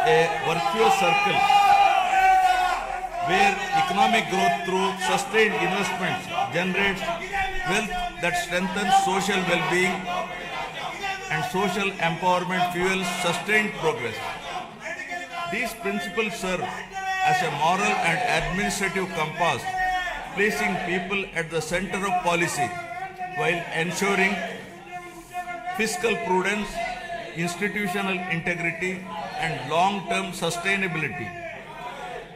a virtuous circle where economic growth through sustained investments generates wealth that strengthens social well-being and social empowerment fuels sustained progress. These principles serve as a moral and administrative compass, placing people at the center of policy while ensuring fiscal prudence, institutional integrity, and long-term sustainability.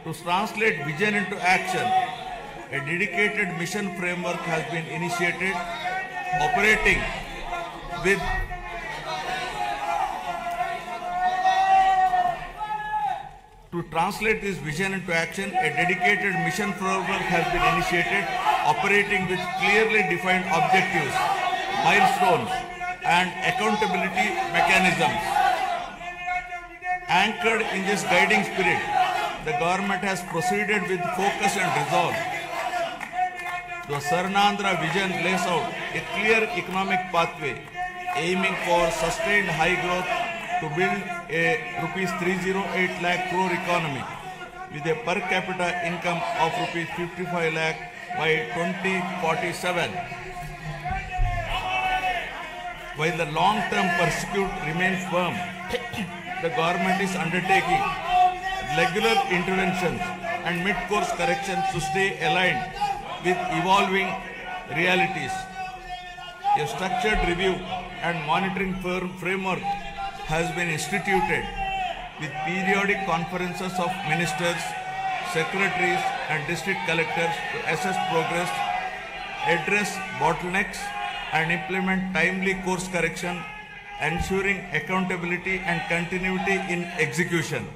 To translate vision into action, a dedicated mission framework has been initiated, operating with To translate this vision into action, a dedicated mission framework has been initiated, operating with clearly defined objectives, milestones, and accountability mechanisms. Anchored in this guiding spirit, the government has proceeded with focus and resolve. The Swarnandhra vision lays out a clear economic pathway, aiming for sustained high growth to build a rupees 308 lakh crore economy with a per capita income of rupees 55 lakh by 2047. While the long-term pursuit remains firm, the government is undertaking regular interventions and mid-course corrections to stay aligned with evolving realities. A structured review and monitoring framework has been instituted with periodic conferences of ministers, secretaries, and district collectors to assess progress, address bottlenecks, and implement timely course correction, ensuring accountability and continuity in execution.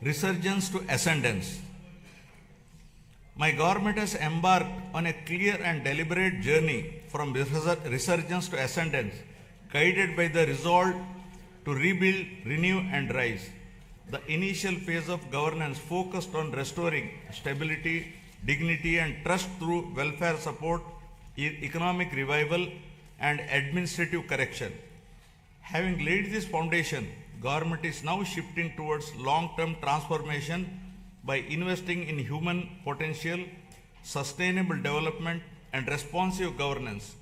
Resurgence to ascendance. My government has embarked on a clear and deliberate journey from resurgence to ascendance, guided by the resolve to rebuild, renew, and rise. The initial phase of governance focused on restoring stability, dignity, and trust through welfare support, economic revival, and administrative correction. Having laid this foundation, government is now shifting towards long-term transformation by investing in human potential, sustainable development, and responsive governance.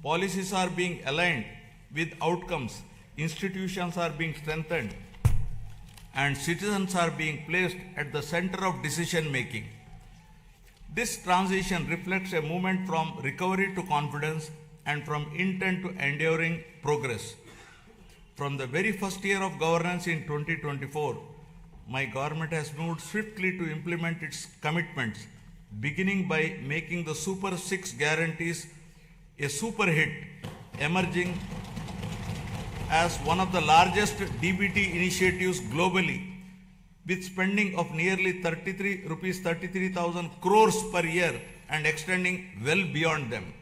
Policies are being aligned with outcomes, institutions are being strengthened, and citizens are being placed at the center of decision-making. This transition reflects a movement from recovery to confidence and from intent to enduring progress. From the very first year of governance in 2024, my government has moved swiftly to implement its commitments, beginning by making the Super 6 guarantees a super hit, emerging as one of the largest DBT initiatives globally, with spending of nearly 33,000 crores per year and extending well beyond them.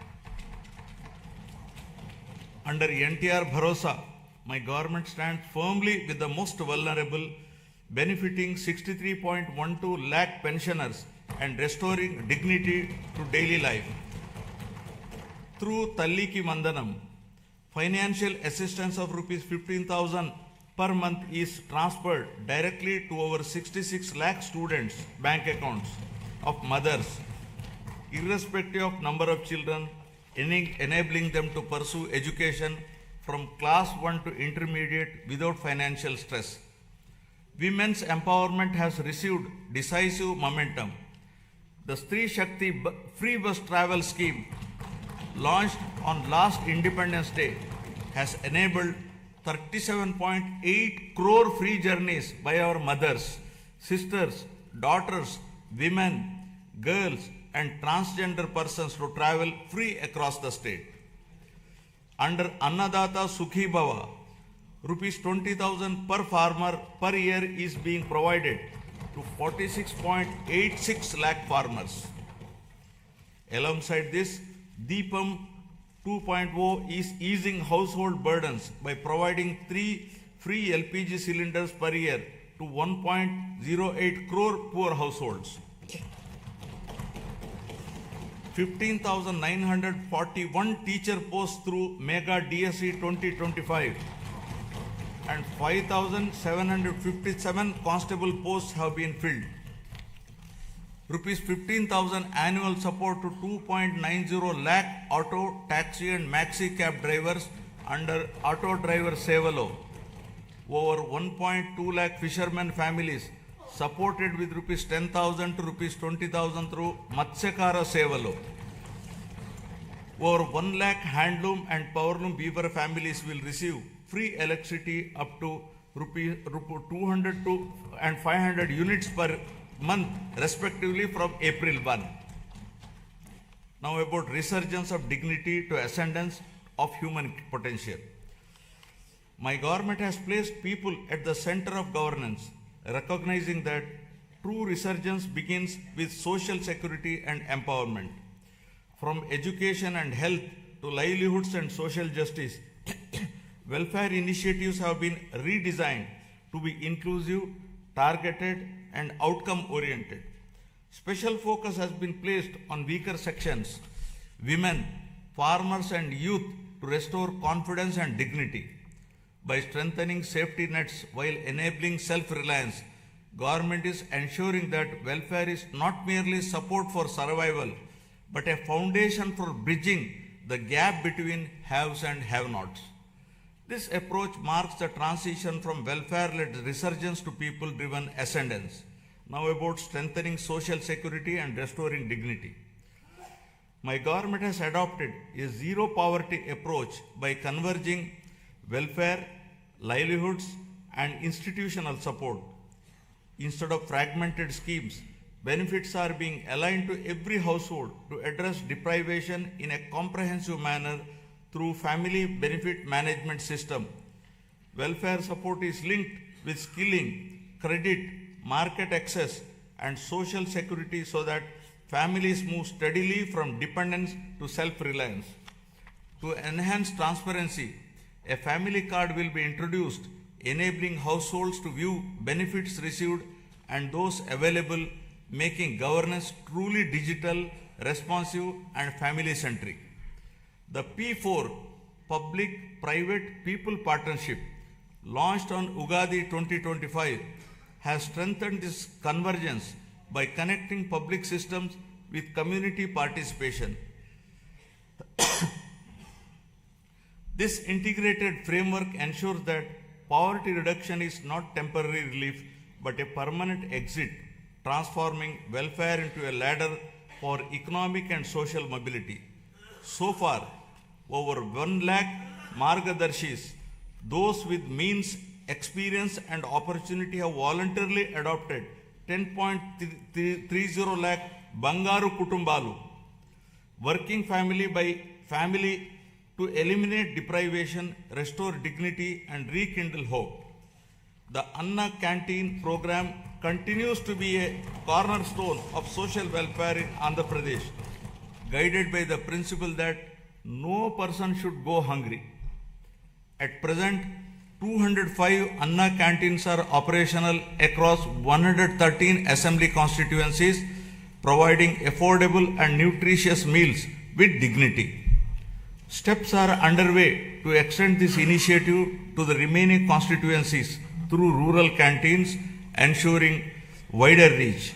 Under NTR Bharosa, my government stands firmly with the most vulnerable, benefiting 63.12 lakh pensioners and restoring dignity to daily life. Through Talliki Mandanam, financial assistance of rupees 15,000 per month is transferred directly to over 66 lakh students' bank accounts of mothers, irrespective of number of children, enabling them to pursue education from class 1 to intermediate without financial stress. Women's empowerment has received decisive momentum. The Stree Shakti free bus travel scheme, launched on last Independence Day, has enabled 37.8 crore free journeys by our mothers, sisters, daughters, women, girls, and transgender persons to travel free across the state. Under Annadata Sukhi Bhava, rupees 20,000 per farmer per year is being provided to 46.86 lakh farmers. Alongside this, Deepam 2.0 is easing household burdens by providing free LPG cylinders per year to 1.08 crore poor households. 15,941 teacher posts through Mega DSE 2025 and 5,757 constable posts have been filled. Rupees 15,000 annual support to 2.90 lakh auto, taxi and maxi cab drivers under Auto Driver Sevalo. Over 1.2 lakh fishermen families supported with rupees 10,000 to rupees 20,000 through Matsyakara Sevalo. Over 1 lakh handloom and powerloom weaver families will receive free electricity up to rupees 200 to and 500 units per month respectively from April 1. Now about resurgence of dignity to ascendance of human potential. My government has placed people at the center of governance, recognizing that true resurgence begins with social security and empowerment. From education and health to livelihoods and social justice, welfare initiatives have been redesigned to be inclusive, targeted, and outcome-oriented. Special focus has been placed on weaker sections, women, farmers, and youth to restore confidence and dignity. By strengthening safety nets while enabling self-reliance, government is ensuring that welfare is not merely support for survival, but a foundation for bridging the gap between haves and have-nots. This approach marks the transition from welfare-led resurgence to people-driven ascendance. Now about strengthening social security and restoring dignity. My government has adopted a zero-poverty approach by converging welfare, livelihoods, and institutional support. Instead of fragmented schemes, benefits are being aligned to every household to address deprivation in a comprehensive manner through family benefit management system. Welfare support is linked with skilling, credit, market access, and social security so that families move steadily from dependence to self-reliance. To enhance transparency, a family card will be introduced, enabling households to view benefits received and those available, making governance truly digital, responsive, and family-centric. The P4 Public-Private People Partnership, launched on Ugadi 2025, has strengthened this convergence by connecting public systems with community participation. This integrated framework ensures that poverty reduction is not temporary relief but a permanent exit, transforming welfare into a ladder for economic and social mobility. So far, over 1 lakh Margadarshis, those with means, experience, and opportunity have voluntarily adopted 10.30 lakh Bangaru Kutumbalu, working family by family to eliminate deprivation, restore dignity, and rekindle hope. The Anna Canteen program continues to be a cornerstone of social welfare in Andhra Pradesh, guided by the principle that no person should go hungry. At present, 205 Anna canteens are operational across 113 assembly constituencies, providing affordable and nutritious meals with dignity. Steps are underway to extend this initiative to the remaining constituencies through rural canteens, ensuring wider reach.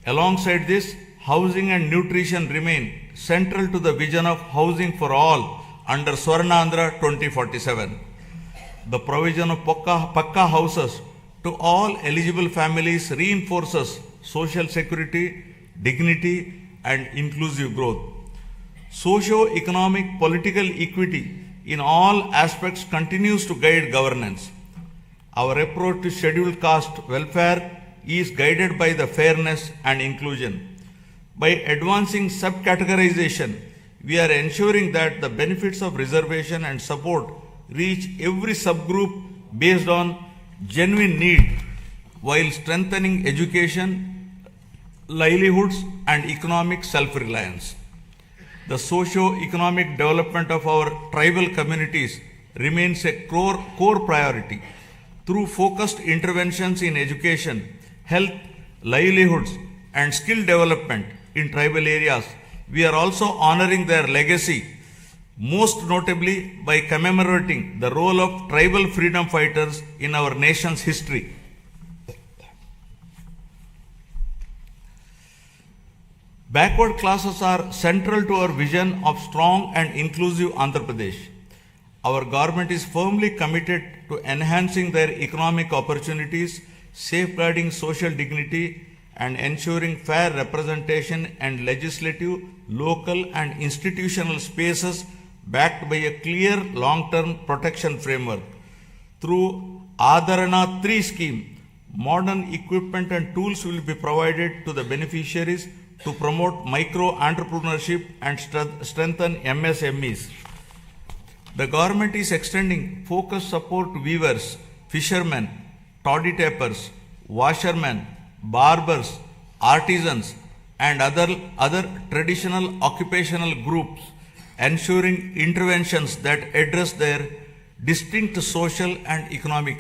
Alongside this, housing and nutrition remain central to the vision of housing for all under Swarnandhra 2047. The provision of Pakka houses to all eligible families reinforces social security, dignity, and inclusive growth. Socio-economic political equity in all aspects continues to guide governance. Our approach to scheduled caste welfare is guided by the fairness and inclusion. By advancing subcategorization, we are ensuring that the benefits of reservation and support reach every subgroup based on genuine need, while strengthening education, livelihoods, and economic self-reliance. The socio-economic development of our tribal communities remains a core priority. Through focused interventions in education, health, livelihoods, and skill development in tribal areas, we are also honoring their legacy, most notably by commemorating the role of tribal freedom fighters in our nation's history. Backward classes are central to our vision of strong and inclusive Andhra Pradesh. Our government is firmly committed to enhancing their economic opportunities, safeguarding social dignity, and ensuring fair representation and legislative, local, and institutional spaces backed by a clear long-term protection framework. Through Adharana 3 scheme, modern equipment and tools will be provided to the beneficiaries to promote micro-entrepreneurship and strengthen MSMEs. The government is extending focused support to weavers, fishermen, toddy tappers, washermen, barbers, artisans, and other traditional occupational groups, ensuring interventions that address their distinct social and economic